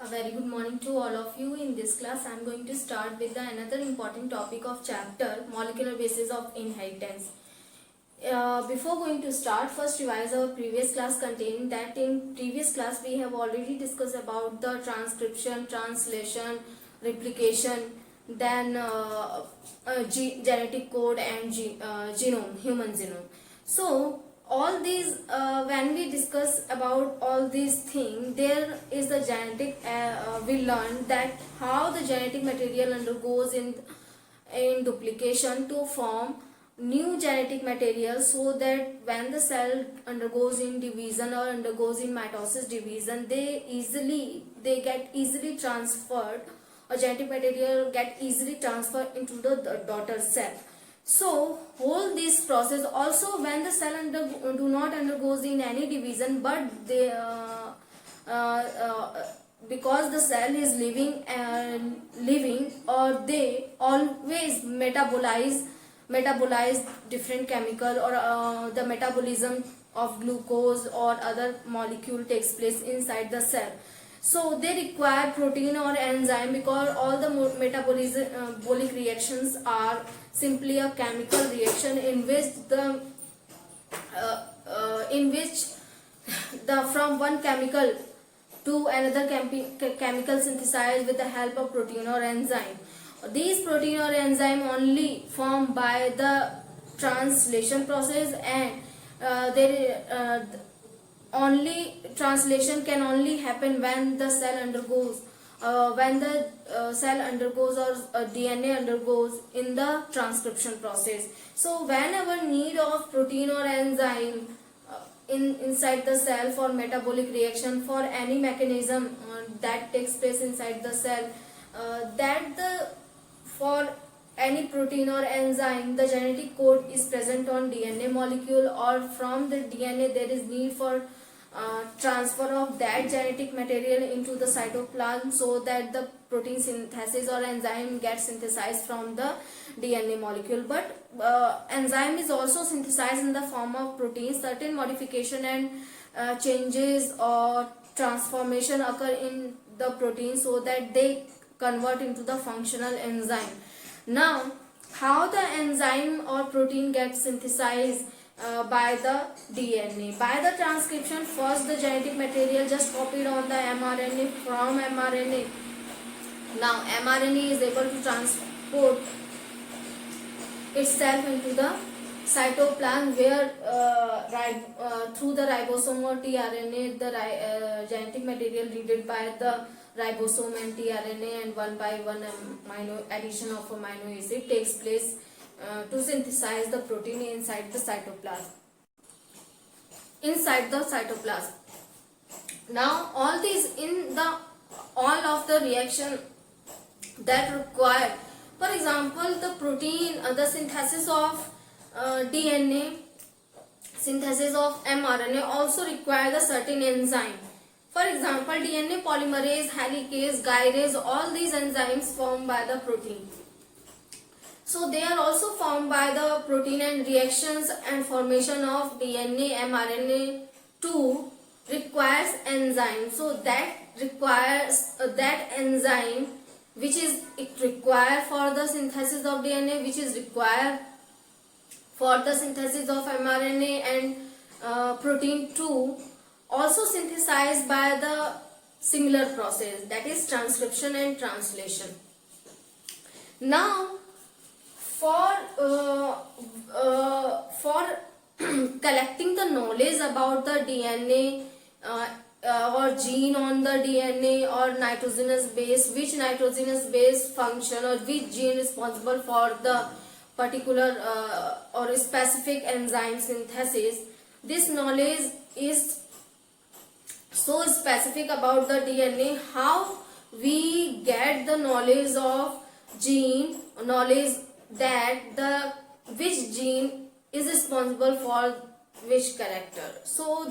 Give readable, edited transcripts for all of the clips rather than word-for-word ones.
A very good morning to all of you. In this class, I am going to start with another important topic of chapter molecular basis of inheritance. Before going to start, first revise our previous class containing that in previous class we have already discussed about the transcription, translation, replication, then genetic code and genome, human genome. So all these when we discuss about all these things, there is the genetic we learned that how the genetic material undergoes in duplication to form new genetic material, so that when the cell undergoes in division or undergoes in mitosis division, they get easily transferred, or genetic material get easily transferred into the daughter cell. So whole this process also, when the cell do not undergoes in any division, but they because the cell is living, or they always metabolize different chemical, or the metabolism of glucose or other molecule takes place inside the cell. So they require protein or enzyme, because all the metabolic reactions are simply a chemical reaction in which the from one chemical to another chemical synthesized with the help of protein or enzyme. These protein or enzyme only formed by the translation process, and only translation can only happen when the cell undergoes or DNA undergoes in the transcription process. So whenever need of protein or enzyme inside the cell for metabolic reaction, for any mechanism that takes place inside the cell, for any protein or enzyme, the genetic code is present on DNA molecule, or from the DNA there is need for transfer of that genetic material into the cytoplasm, so that the protein synthesis or enzyme gets synthesized from the DNA molecule. But enzyme is also synthesized in the form of protein. Certain modification and changes or transformation occur in the protein, so that they convert into the functional enzyme. Now, how the enzyme or protein gets synthesized by the DNA? By the transcription, first the genetic material just copied on the mRNA from mRNA. Now mRNA is able to transport itself into the cytoplasm, where through the ribosome or tRNA, the genetic material read by the ribosome and tRNA, and one by one addition of amino acid takes place to synthesize the protein inside the cytoplasm. Now all of the reaction that required, for example, the protein, the synthesis of DNA, synthesis of mRNA also require a certain enzyme. For example, DNA polymerase, helicase, gyrase, all these enzymes formed by the protein. So they are also formed by the protein, and reactions and formation of DNA, mRNA too requires enzyme. So that requires that enzyme which is required for the synthesis of DNA, which is required for the synthesis of mRNA and protein too, also synthesized by the similar process, that is transcription and translation. Now for collecting the knowledge about the DNA or gene on the DNA, or nitrogenous base, which nitrogenous base function or which gene responsible for the particular or specific enzyme synthesis, this knowledge is so specific about the DNA. How we get the knowledge of gene, knowledge that which gene is responsible for which character? So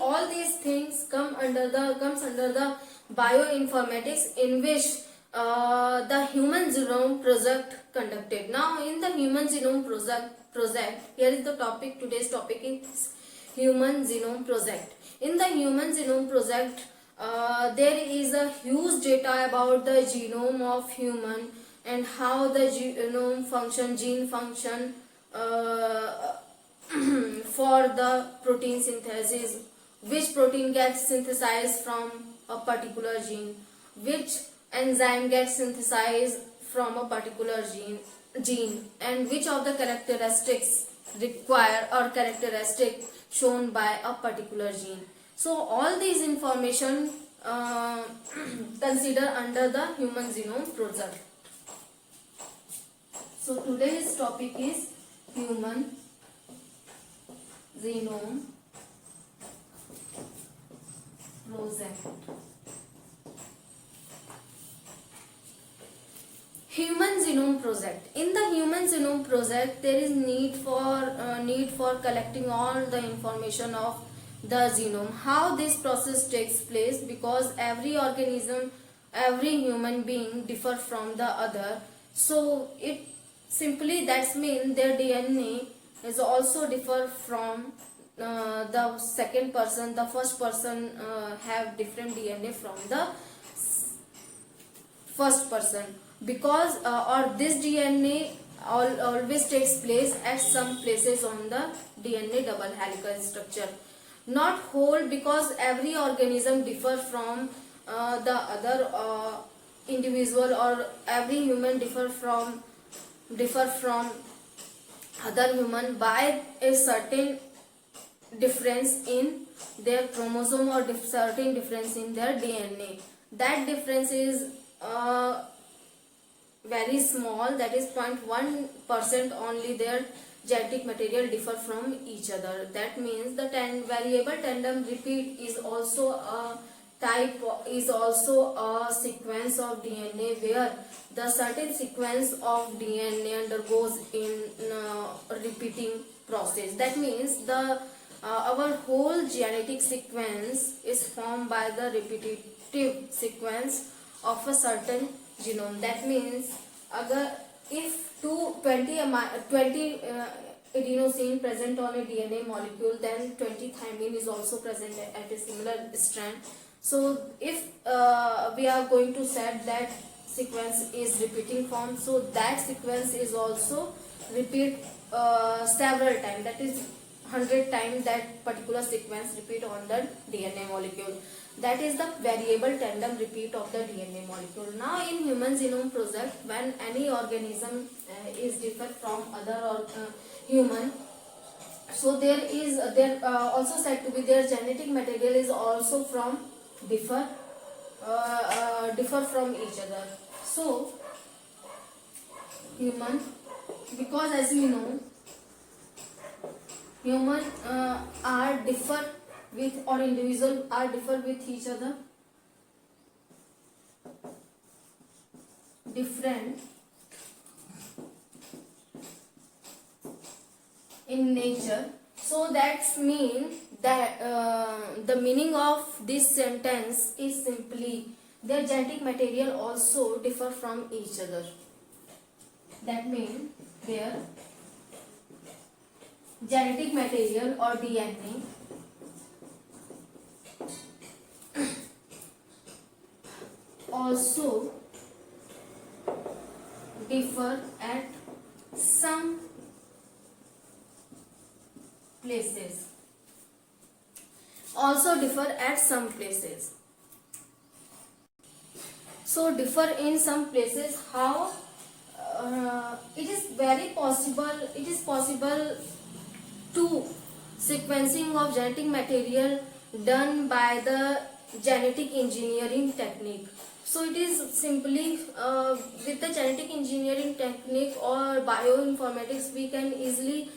all these things comes under the bioinformatics, in which the Human Genome Project conducted. Now in the Human Genome Project, here is the topic. Today's topic is Human Genome Project. In the Human Genome Project, there is a huge data about the genome of human and how the genome function, gene function for the protein synthesis, which protein gets synthesized from a particular gene, which enzyme gets synthesized from a particular gene, and which of the characteristics require or characteristic shown by a particular gene. So all these information consider under the human genome project. So today's topic is human genome project. Human Genome Project. In the Human Genome Project, there is need for collecting all the information of the genome. How this process takes place, because every organism, every human being differ from the other. So it simply that means their DNA is also differ from the second person. The first person have different DNA from the first person, because or this DNA always takes place at some places on the DNA double helical structure, not whole, because every organism differ from the other individual, or every human differ from other human by a certain difference in their chromosome or certain difference in their DNA. That difference is very small, that is 0.1% only. Their genetic material differ from each other. That means the variable tandem repeat is also a sequence of DNA where the certain sequence of DNA undergoes in repeating process. That means the our whole genetic sequence is formed by the repetitive sequence of a certain genome. That means if 20 adenosine present on a DNA molecule, then 20 thymine is also present at a similar strand. So if we are going to set that sequence is repeating form, so that sequence is also repeat several times, that is 100 times that particular sequence repeat on the DNA molecule. That is the variable tandem repeat of the DNA molecule. Now in Human Genome Project, when any organism is different from other human, so there also said to be their genetic material is also from differ from each other. So human, because as we know, human are differ with, or individual are differ with each other, different in nature. So that's mean that the meaning of this sentence is simply their genetic material also differ from each other. That means their genetic material or DNA also differ at some places. So differ in some places. How? It is very possible. It is possible to sequencing of genetic material done by the genetic engineering technique. So it is simply with the genetic engineering technique or bioinformatics, we can easily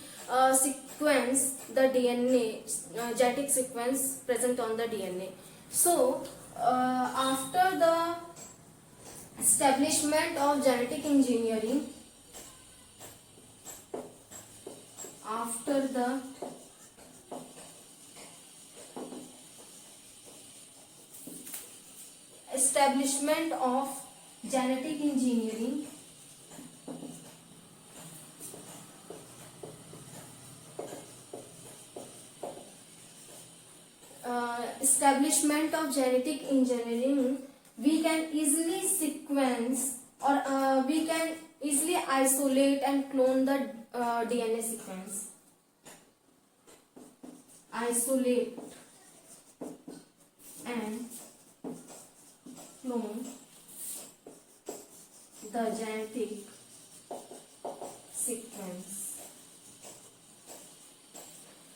sequence the DNA, genetic sequence present on the DNA. So after the establishment of genetic engineering, after the establishment of genetic engineering, establishment of genetic engineering, we can easily sequence or we can easily isolate and clone the DNA sequence. Isolate and clone the genetic sequence.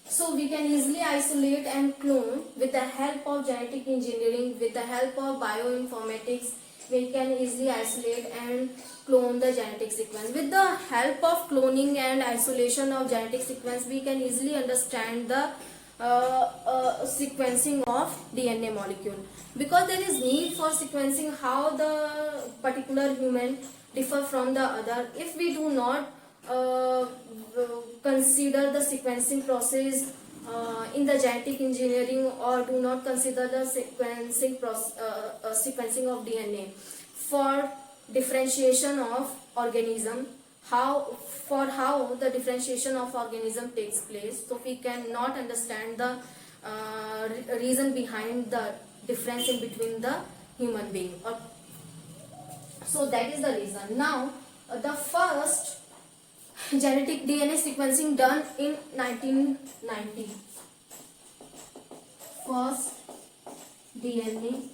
So we can easily isolate and clone with the help of genetic engineering, with the help of bioinformatics. We can easily isolate and clone the genetic sequence. With the help of cloning and isolation of genetic sequence, we can easily understand the sequencing of DNA molecule, because there is need for sequencing how the particular human differ from the other. If we do not consider the sequencing process in the genetic engineering, or do not consider the sequencing of DNA for differentiation of organism, how the differentiation of organism takes place, so we cannot understand the reason behind the difference in between the human being. So that is the reason. Now the first genetic DNA sequencing done in 1990. First DNA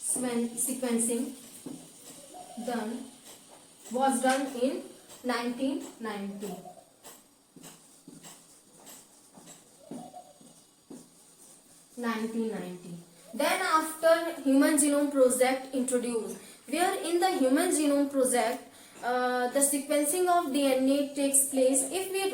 sequencing was done in 1990. Then after Human Genome Project introduced, where in the Human Genome Project the sequencing of DNA takes place. If we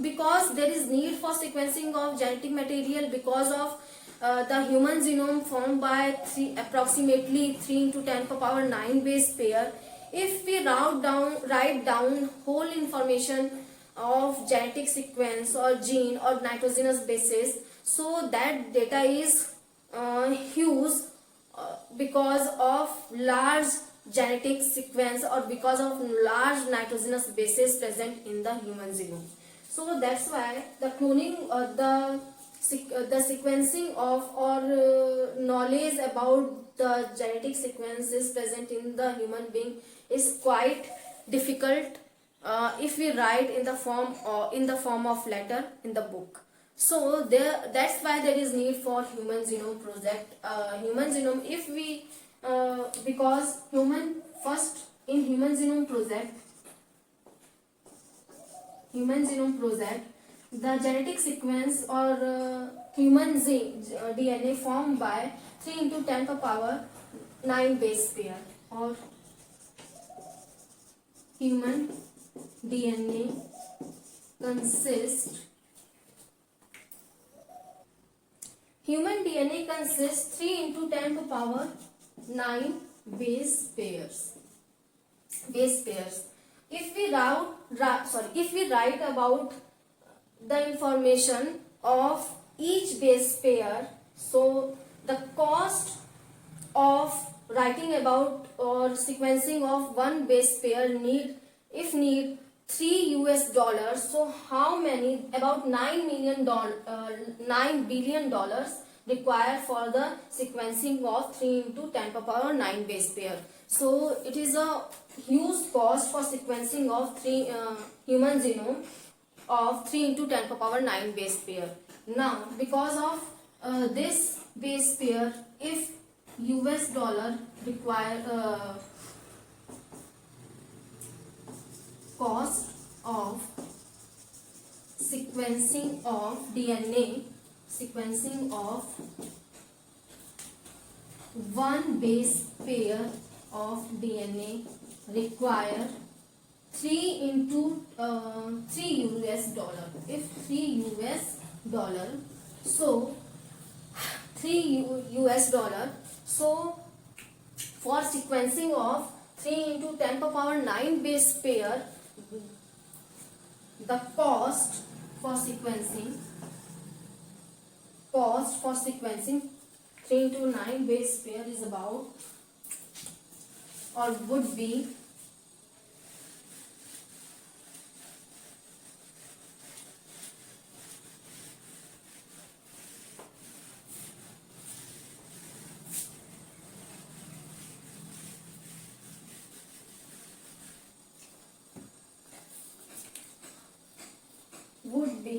because there is need for sequencing of genetic material, because of the human genome formed by approximately 3 into 10 to power 9 base pair. If we write down whole information of genetic sequence or gene or nitrogenous bases, so that data is huge because of large genetic sequence or because of large nitrogenous bases present in the human genome. So that's why the cloning or the sequencing of or knowledge about the genetic sequences present in the human being is quite difficult if we write in the form of letter in the book. So that's why there is need for Human Genome Project. Human genome, if we because Human Genome Project, the genetic sequence or human DNA formed by 3 into 10 to power 9 base pair, or human DNA consists 3 into 10 to power 9 base pairs. If we write about the information of each base pair, so the cost of writing about or sequencing of one base pair need $3. So how many? About $9 billion required for the sequencing of 3 into 10 to power 9 base pair. So it is a huge cost for sequencing of human genome of 3 into 10 to power 9 base pair. Now because of this base pair, if US dollar require cost of sequencing of DNA, sequencing of one base pair of DNA require 3 US dollar. If 3 US dollar, so 3 US dollar. So for sequencing of 3 into 10 to power 9 base pair, the cost for sequencing 3 into 9 base pair is about, or would be, be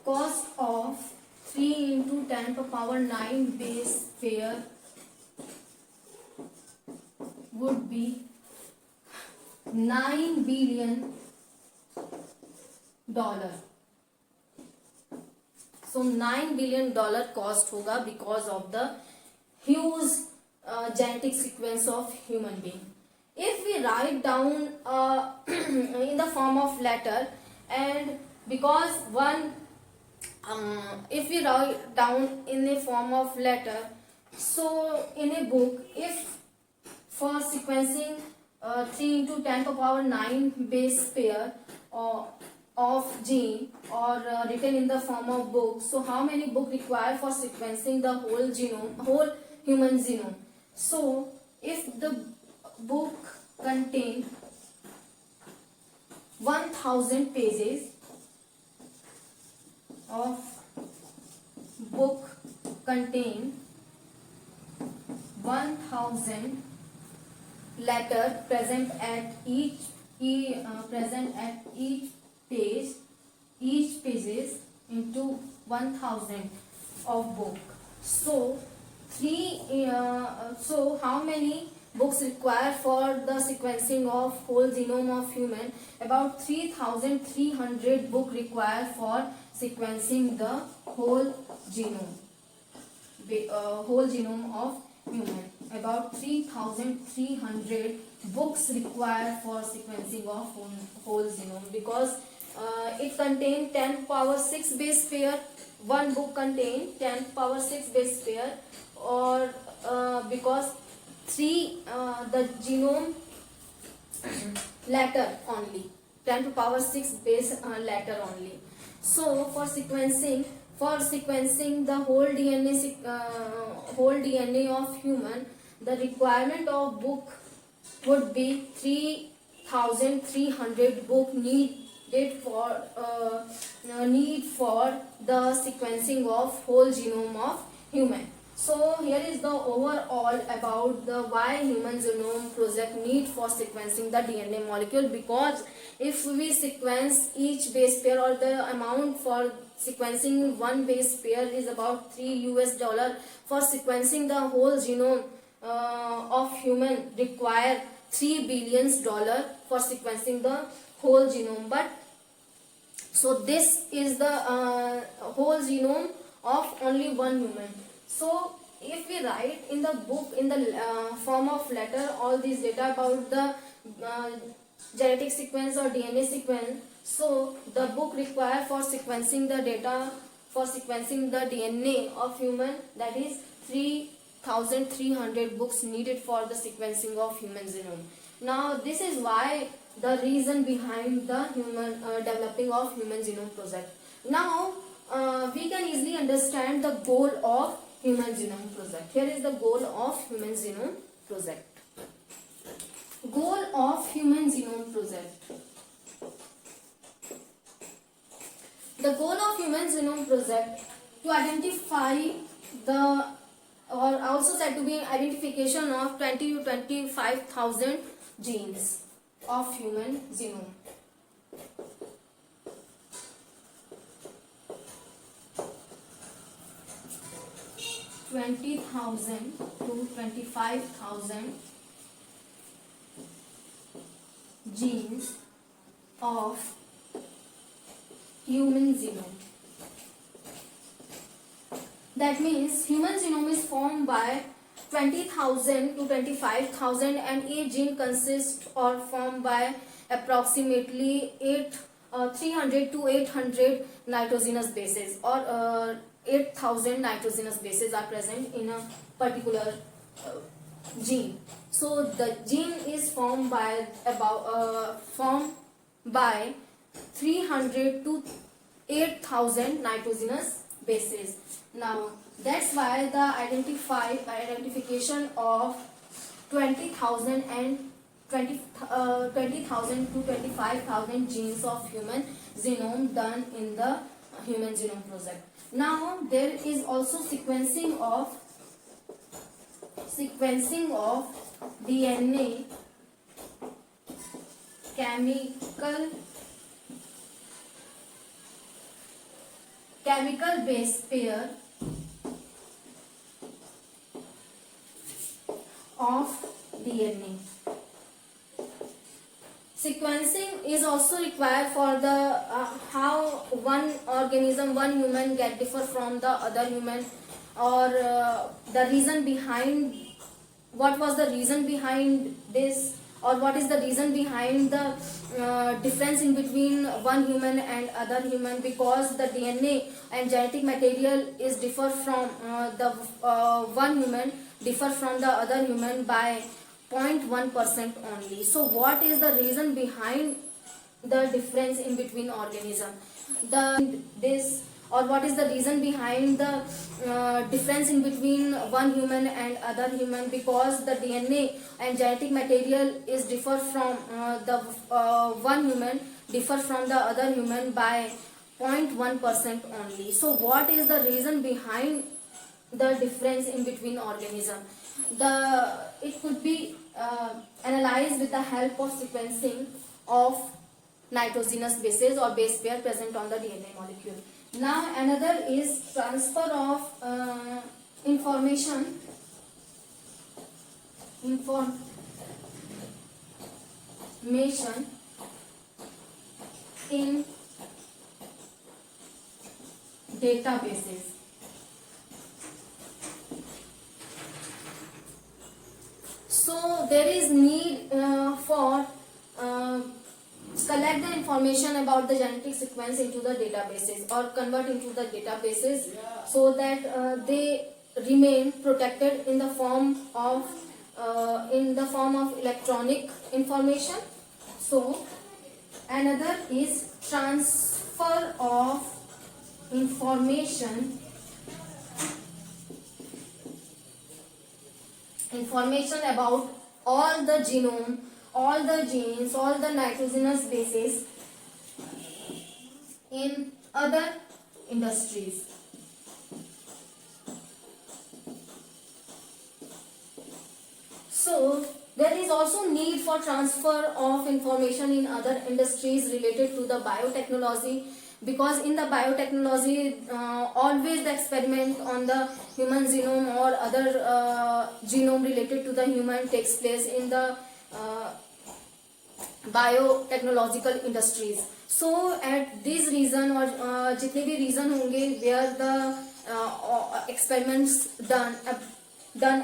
cost of 3 into 10 to power 9 base pair would be $9 billion. So $9 billion cost होगा because of the huge genetic sequence of human being. If we write down in the form of letter, and because one if we write down in the form of letter, so in a book, if for sequencing 3 into 10 to power 9 base pair of gene or written in the form of book, so how many book required for sequencing the whole genome, whole human genome? So if the book contain 1000 pages of book contain 1000 letter present at each page, each pages into 1000 of book. So so how many books required for the sequencing of whole genome of human? About 3300 book required for sequencing the whole genome of human. About 3300 books required for sequencing of whole genome, because it contains 10 power 6 base pair. One book contains 10 power 6 base pair, or because the genome letter only 10 to power 6 base letter only. So for sequencing the whole DNA of human, the requirement of book would be 3300 book needed for the sequencing of whole genome of human. So here is the overall about the why Human Genome Project need for sequencing the DNA molecule. Because if we sequence each base pair, or the amount for sequencing one base pair is about $3 for sequencing the whole genome of human require $3 billion for sequencing the whole genome. But so this is the whole genome of only one human. So if we write in the book in the form of letter all these data about the genetic sequence or DNA sequence, so the book required for sequencing the data for sequencing the DNA of human, that is 3300 books needed for the sequencing of human genome. Now this is why the reason behind the human developing of Human Genome Project. Now we can easily understand the goal of Human Genome Project. Here is the goal of Human Genome Project. Goal of Human Genome Project. The goal of Human Genome Project to identify the, or also said to be identification of 20 to 25,000 genes of human genome. (20,000 to 25,000 genes of human genome. That means human genome is formed by 20,000 to 25,000, and each gene consists or formed by approximately 300 to 800 nitrogenous bases, or 8,000 nitrogenous bases are present in a particular gene. So the gene is formed by 300 to 8,000 nitrogenous bases. Now that's why the identification of 20,000 and 20,000 to 25,000 genes of human genome done in the Human Genome Project. Now there is also sequencing of DNA chemical chemical base pair of DNA. Sequencing is also required for the how one organism, one human get differ from the other human, or the reason behind, what was the reason behind this, or what is the reason behind the difference in between one human and other human, because the DNA and genetic material is differ from the one human differ from the other human by 0.1% only. So what is the reason behind the difference in between organism? This, or what is the reason behind the difference in between one human and other human, because the DNA and genetic material is differ from the one human differ from the other human by 0.1% only. So what is the reason behind the difference in between organism? It could be analyzed with the help of sequencing of nitrogenous bases or base pair present on the DNA molecule. Now another is transfer of information in databases. So there is need for collect the information about the genetic sequence into the databases, or convert into the databases, so that they remain protected in the form of electronic information. So another is transfer of information about all the genome, all the genes, all the nitrogenous bases in other industries. So there is also need for transfer of information in other industries related to the biotechnology, because in the biotechnology always the experiment on the human genome or other genome related to the human takes place in the biotechnological industries. So at this reason, or जितने भी reason होंगे where the experiments done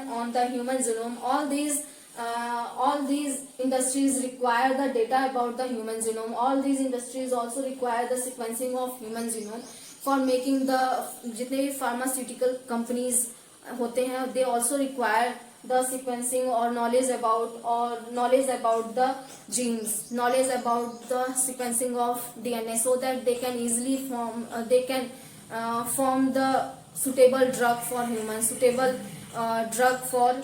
on the human genome, all these industries require the data about the human genome. All these industries also require the sequencing of human genome for making the जितने भी pharmaceutical companies होते हैं, they also require the sequencing or knowledge about the genes, knowledge about the sequencing of DNA, so that they can easily form the suitable drug for humans, suitable drug for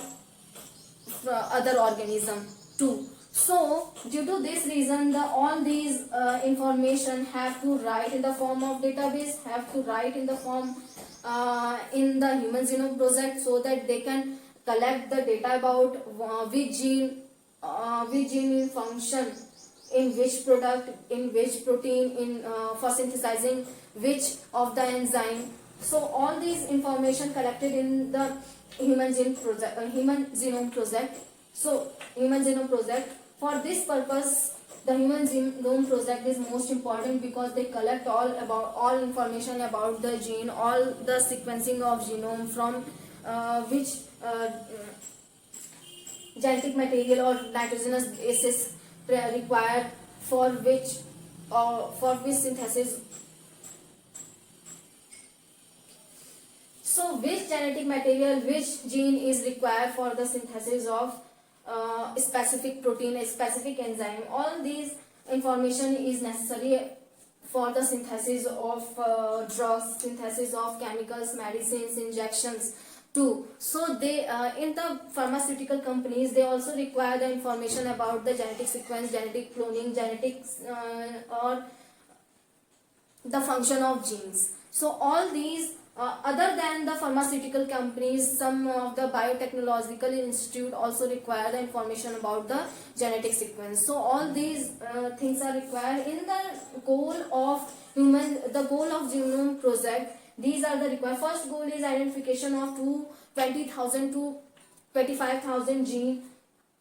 other organism too. So due to this reason, all these information have to write in the form of database, have to write in the form in the Human Genome Project, so that they can collect the data about which gene in function, in which product, in which protein, in for synthesizing which of the enzyme. So all these information collected in the Human Genome Project. So Human Genome Project, for this purpose, the Human Genome Project is most important, because they collect all information about the gene, all the sequencing of genome, from which genetic material or nitrogenous bases required for which synthesis. So which genetic material, which gene is required for the synthesis of a specific protein, a specific enzyme. All these information is necessary for the synthesis of drugs, synthesis of chemicals, medicines, injections too. So they in the pharmaceutical companies, they also require the information about the genetic sequence, genetic cloning, genetics, or the function of genes. So all these Other than the pharmaceutical companies, some of the biotechnological institute also require the information about the genetic sequence. So all these things are required in the goal of the goal of genome project. These are the required. First goal is identification of 20,000 to 25,000 gene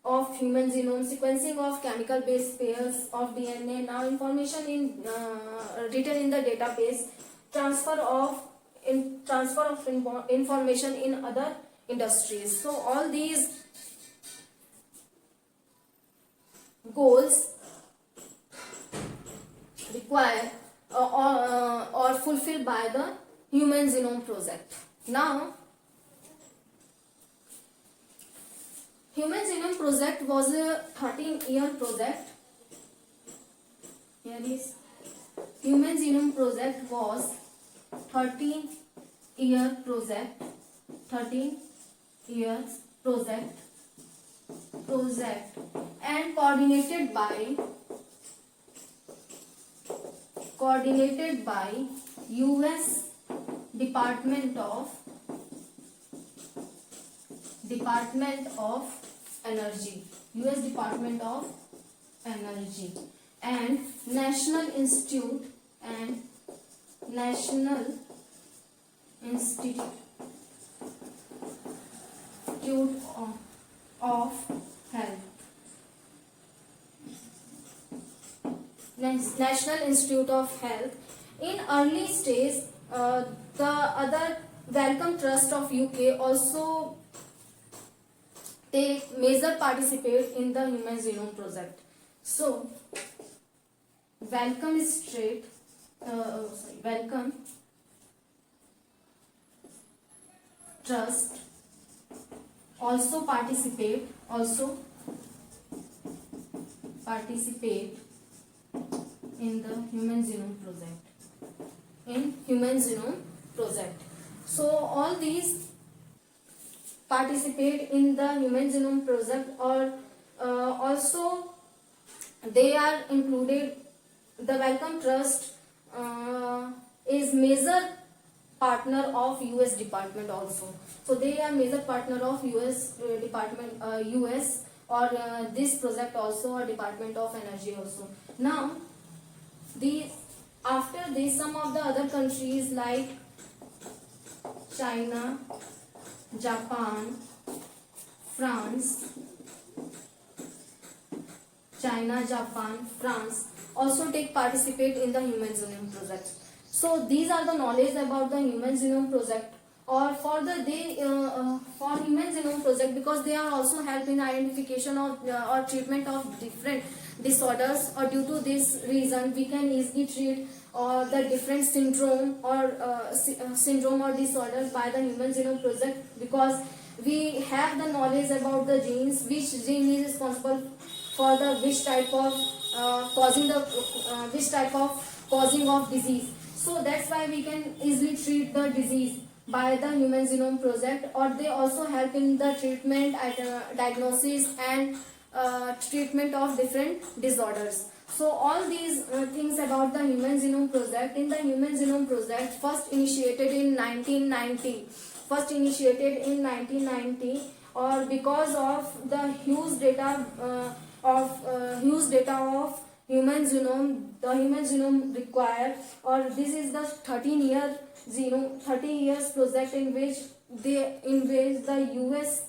of human genome, sequencing of chemical base pairs of DNA. Now information in written in the database, transfer of information in other industries. So all these goals require or fulfilled by the Human Genome Project. Now, Human Genome Project was a 13-year project. Here is Human Genome Project was 13-year project. 13 years project and coordinated by US Department of Energy, US Department of Energy, and National Institute of Health. National Institute of Health. In early stage, the other Wellcome Trust of UK also take major participate in the Human Genome Project. So, Wellcome Trust also participate in the Human Genome Project. So all these participate in the Human Genome Project, or also they are included. The Wellcome Trust is major partner of US Department also. So they are major partner of US Department, US or this project also, or Department of Energy also. Now, after this, some of the other countries like China, Japan, France also participate in the Human Genome Project. So these are the knowledge about the Human Genome Project. Or for Human Genome Project, because they are also help in identification of or treatment of different disorders, or due to this reason we can easily treat the different syndrome or disorders by the Human Genome Project, because we have the knowledge about the genes, which gene is responsible for the which type of causing of disease. So that's why we can easily treat the disease by the Human Genome Project. Or they also help in the treatment, diagnosis and treatment of different disorders. So all these things about the Human Genome Project. In the Human Genome Project, first initiated in 1990, or because of the huge data of human genome, the human genome required, or this is the 30 years project in which the US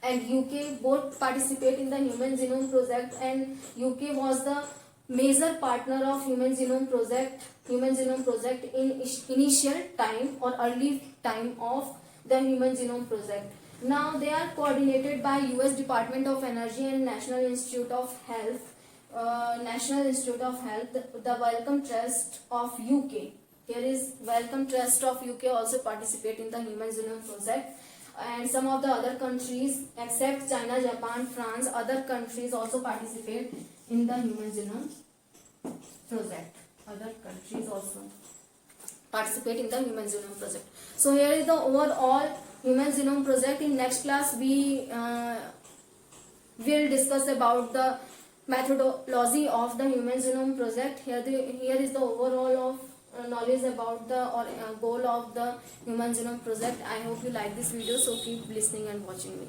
and UK both participate in the Human Genome Project, and UK was the major partner of Human Genome Project in initial time or early time of the Human Genome Project. Now they are coordinated by US Department of Energy and National Institute of Health. The Wellcome Trust of UK. Here is Wellcome Trust of UK also participate in the Human Genome Project. And some of the other countries except China, Japan, France, other countries also participate in the Human Genome Project. Other countries also participate in the Human Genome Project. So here is the overall Human Genome Project. In next class we will discuss about the methodology of the Human Genome Project. Here is the overall of knowledge about the goal of the Human Genome Project. I hope you like this video, so keep listening and watching me.